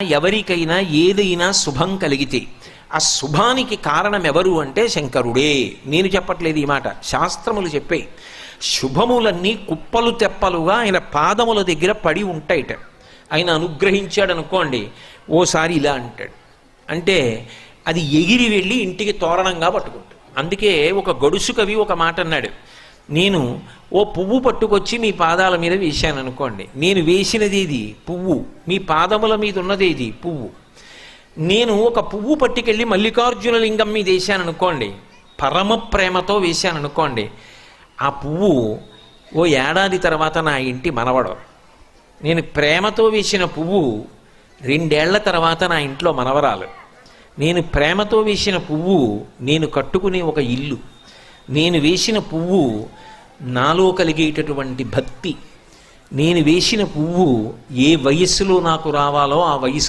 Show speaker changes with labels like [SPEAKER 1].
[SPEAKER 1] ఎవరికైనా ఏదైనా శుభం కలిగితే ఆ శుభానికి కారణం ఎవరు అంటే శంకరుడే. నేను చెప్పట్లేదు ఈ మాట, శాస్త్రములు చెప్పే. శుభములన్నీ కుప్పలు తెప్పలుగా ఆయన పాదముల దగ్గర పడి ఉంటాయిట. ఆయన అనుగ్రహించాడు అనుకోండి, ఓసారి ఇలా అంటాడు అంటే అది ఎగిరి వెళ్ళి ఇంటికి తోరణంగా పట్టుకుంటాడు. అందుకే ఒక గడుసు కవి ఒక మాట అన్నాడు, నేను ఓ పువ్వు పట్టుకొచ్చి మీ పాదాల మీద వేశాను అనుకోండి, నేను వేసినది ఇది పువ్వు, మీ పాదముల మీద ఉన్నది ఇది పువ్వు. నేను ఒక పువ్వు పట్టుకెళ్ళి మల్లికార్జున లింగం మీద వేశాను అనుకోండి, పరమ ప్రేమతో వేశాను అనుకోండి, ఆ పువ్వు ఓ ఏడాది తర్వాత నా ఇంటి మనవడు. నేను ప్రేమతో వేసిన పువ్వు 2 ఏళ్ల తర్వాత నా ఇంట్లో మనవరాలు. నేను ప్రేమతో వేసిన పువ్వు నేను కట్టుకునే ఒక ఇల్లు. నేను వేసిన పువ్వు నాలో కలిగేటటువంటి భక్తి. నేను వేసిన పువ్వు ఏ వయస్సులో నాకు రావాలో ఆ వయసులో